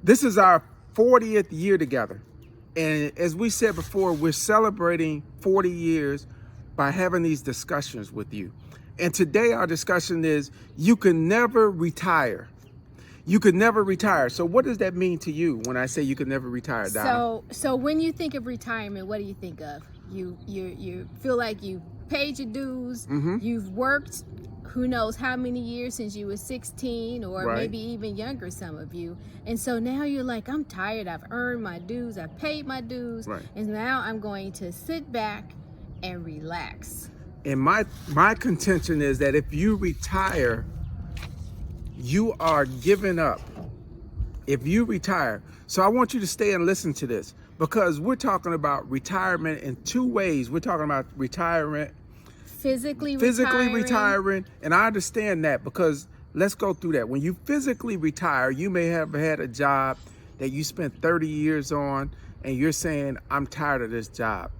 This is our 40th year together. And as we said before, we're celebrating 40 years by having these discussions with you. And today our discussion is you can never retire. You could never retire. So what does that mean to you when I say you could never retire, Donna? So when you think of retirement, what do you think of? You feel like you paid your dues, you've worked who knows how many years since you were 16 or Right. maybe even younger, some of you. And so now you're like, I'm tired, I've earned my dues, I've paid my dues, Right. and now I'm going to sit back and relax. And my contention is that if you retire, you are giving up. If you retire. So I want you to stay and listen to this, because we're talking about retirement in two ways. We're talking about retirement, Physically retiring, and I understand that, because let's go through that. When you physically retire, you may have had a job that you spent 30 years on, and you're saying, I'm tired of this job.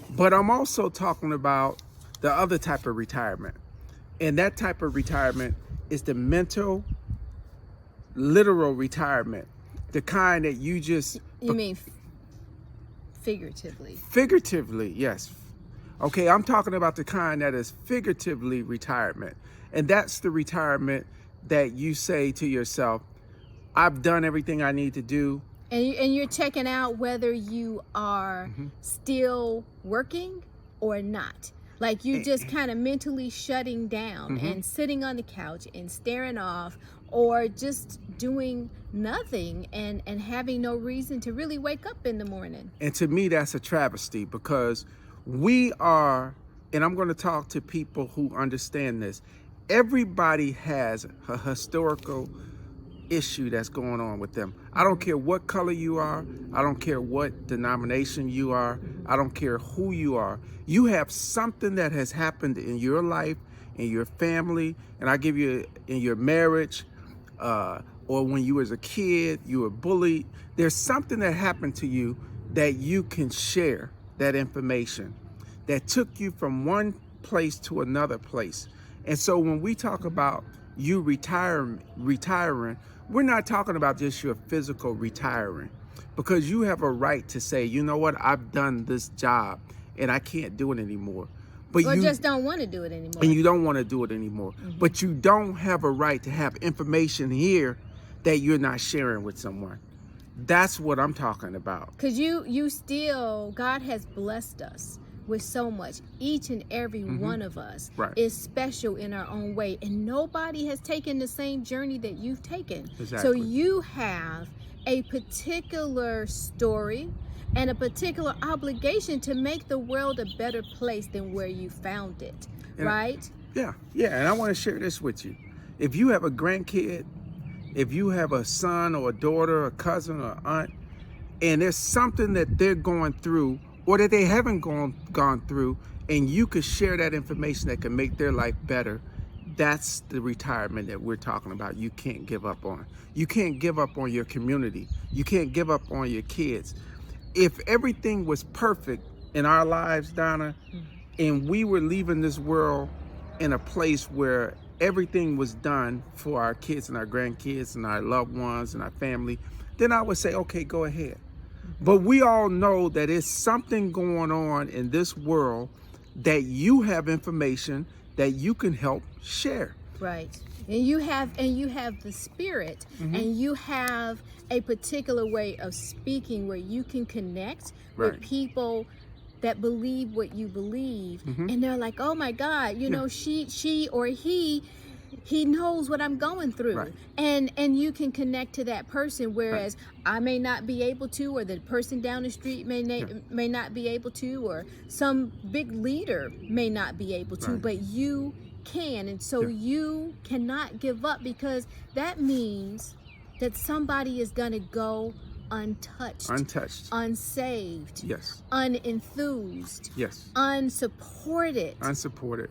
But I'm also talking about the other type of retirement. And that type of retirement is the mental, literal retirement. The kind that you just... You mean figuratively? Figuratively, yes. Okay, I'm talking about the kind that is figuratively retirement. And that's the retirement that you say to yourself, I've done everything I need to do. And you're checking out whether you are still working or not. Like you just kind of mentally shutting down and sitting on the couch and staring off, or just doing nothing and having no reason to really wake up in the morning. And to me, that's a travesty, because we are, and I'm going to talk to people who understand this, everybody has a historical issue that's going on with them. I don't care what color you are. I don't care what denomination you are. I don't care who you are. You have something that has happened in your life, in your family, and I give you in your marriage, or when you was a kid, you were bullied. There's something that happened to you that you can share, that information that took you from one place to another place. And so when we talk about you retiring, we're not talking about just your physical retiring, because you have a right to say, you know what, I've done this job and I can't do it anymore. But Or you just don't want to do it anymore. and you don't want to do it anymore. But you don't have a right to have information here that you're not sharing with someone. That's what I'm talking about. Because you still, God has blessed us with so much. Each and every one of us is special in our own way. And nobody has taken the same journey that you've taken. Exactly. So you have a particular story and a particular obligation to make the world a better place than where you found it. And right? Yeah. And I want to share this with you. If you have a grandkid, if you have a son or a daughter, a cousin or aunt, and there's something that they're going through or that they haven't gone through, and you could share that information that can make their life better, that's the retirement that we're talking about. You can't give up on. You can't give up on your community. You can't give up on your kids. If everything was perfect in our lives, Donna, and we were leaving this world in a place where everything was done for our kids and our grandkids and our loved ones and our family, then I would say, okay, go ahead. But we all know that there's something going on in this world that you have information that you can help share. Right. And you have the spirit, and you have a particular way of speaking where you can connect with people that believe what you believe, and they're like, oh my God, you know, she or he knows what I'm going through, and you can connect to that person, whereas I may not be able to, or the person down the street may not be able to, or some big leader may not be able to, but you can. And so you cannot give up, because that means that somebody is going to go untouched, unsaved, unenthused, unsupported,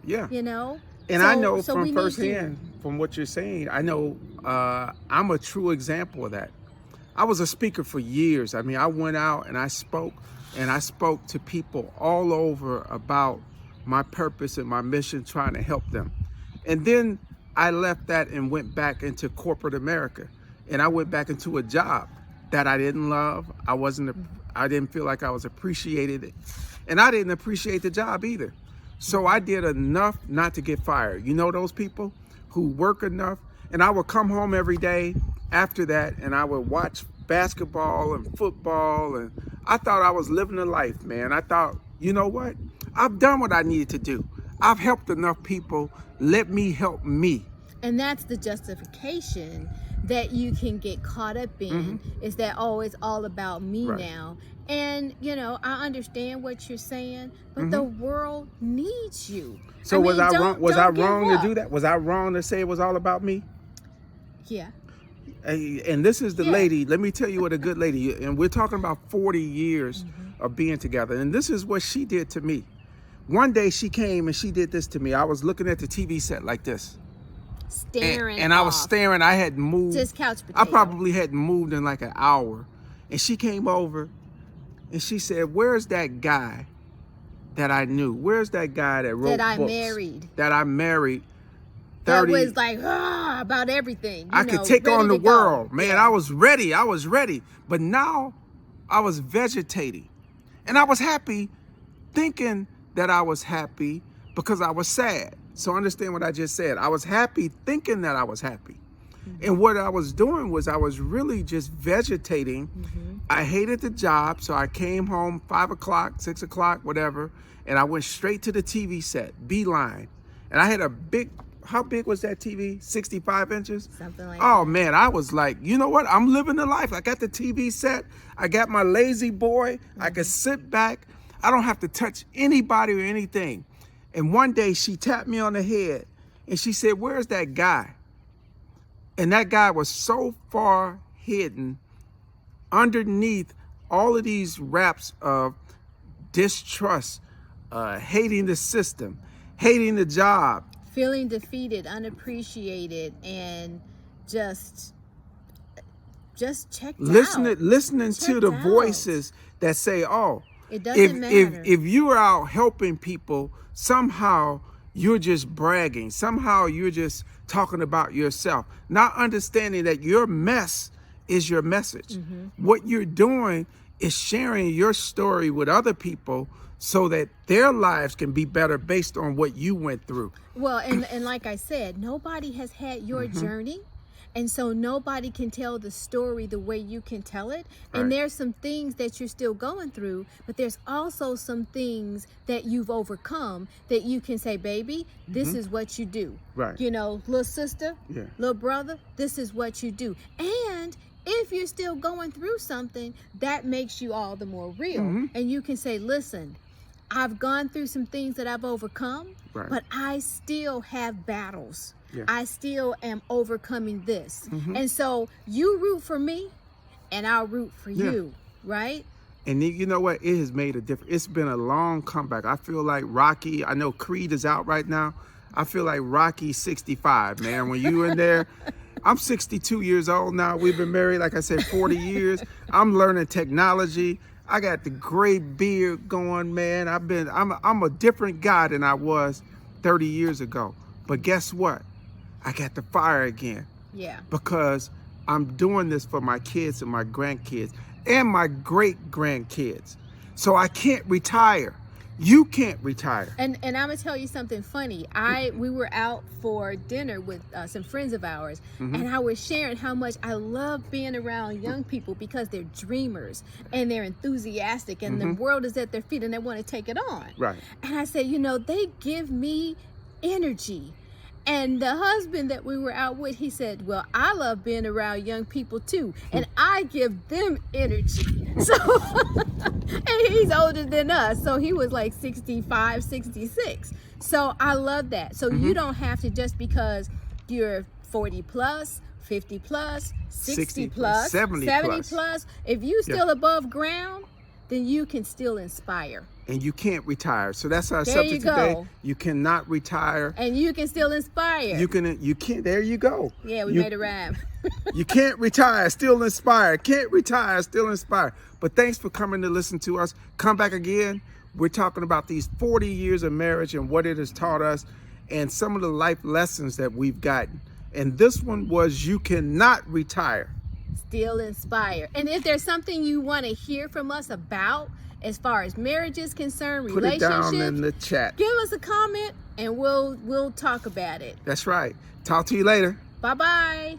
you know. And I know from firsthand, from what you're saying, I know I'm a true example of that. I was a speaker for years. I mean, I went out and I spoke to people all over about my purpose and my mission, trying to help them. And then I left that and went back into corporate America. and I went back into a job that I didn't love. I didn't feel like I was appreciated, and I didn't appreciate the job either. So I did enough not to get fired. You know those people who work enough, and I would come home every day after that, and I would watch basketball and football, and I thought I was living a life, man. I thought, you know what? I've done what I needed to do. I've helped enough people. Let me help me. And that's the justification that you can get caught up in, is that, oh, it's all about me now. And, you know, I understand what you're saying, but the world needs you. So was I wrong? Was I wrong to do that? Was I wrong to say it was all about me? Yeah. And this is the lady. Let me tell you what a good lady. And we're talking about 40 years of being together. And this is what she did to me. One day she came and she did this to me. I was looking at the TV set like this. Staring. And I was staring. I had moved. Just couch potato. I probably hadn't moved in like an hour. And she came over and she said, "Where's that guy that I knew? Where's that guy that wrote that books? That I married. 30, that was like about everything. I could take on the world, man. Yeah. I was ready. But now I was vegetating. And I was happy, thinking that I was happy because I was sad. So understand what I just said. I was happy thinking that I was happy. And what I was doing was I was really just vegetating. I hated the job, so I came home 5 o'clock, 6 o'clock, whatever, and I went straight to the TV set, beeline. And I had a big, how big was that TV? 65 inches? Something like that. Oh, man, I was like, you know what? I'm living the life. I got the TV set. I got my lazy boy. I could sit back. I don't have to touch anybody or anything. And one day she tapped me on the head and she said, "Where's that guy?" And that guy was so far hidden underneath all of these raps of distrust, hating the system, hating the job, feeling defeated, unappreciated, and just checked listening out. to the voices that say, "Oh, it doesn't matter." If you are out helping people, somehow you're just bragging. Somehow you're just talking about yourself, not understanding that your mess is your message. What you're doing is sharing your story with other people so that their lives can be better based on what you went through. Well, and like I said, nobody has had your journey. And so nobody can tell the story the way you can tell it. And there's some things that you're still going through, but there's also some things that you've overcome that you can say, "Baby, this is what you do." Right. You know, little sister, little brother, this is what you do. And if you're still going through something, that makes you all the more real. And you can say, "Listen, I've gone through some things that I've overcome, but I still have battles. I still am overcoming this." And so you root for me and I'll root for you, right? And you know what? It has made a difference. It's been a long comeback. I feel like Rocky, I know Creed is out right now. I feel like Rocky 65, man. When you in there, I'm 62 years old now. We've been married, like I said, 40 years. I'm learning technology. I got the gray beard going, man. I'm a different guy than I was 30 years ago. But guess what? I got the fire again. Yeah. Because I'm doing this for my kids and my grandkids and my great grandkids. So I can't retire. You can't retire. And I'm gonna tell you something funny. We were out for dinner with some friends of ours, and I was sharing how much I love being around young people because they're dreamers and they're enthusiastic, and the world is at their feet and they want to take it on. Right. And I said, you know, they give me energy. And the husband that we were out with, he said, "Well, I love being around young people too, and I give them energy." So, and he's older than us, so he was like 65, 66. So I love that. So you don't have to, just because you're 40 plus, 50 plus, 60 plus, 70 plus, if you still above ground, then you can still inspire. And you can't retire. So that's our subject today. You cannot retire. And you can still inspire. You can't, there you go. Yeah, we made a rhyme. You can't retire, still inspire. Can't retire, still inspire. But thanks for coming to listen to us. Come back again. We're talking about these 40 years of marriage and what it has taught us and some of the life lessons that we've gotten. And this one was you cannot retire. Still inspire. And if there's something you want to hear from us about as far as marriage is concerned, Put it down in relationships, the chat. give us a comment and we'll talk about it. That's right. Talk to you later. Bye-bye.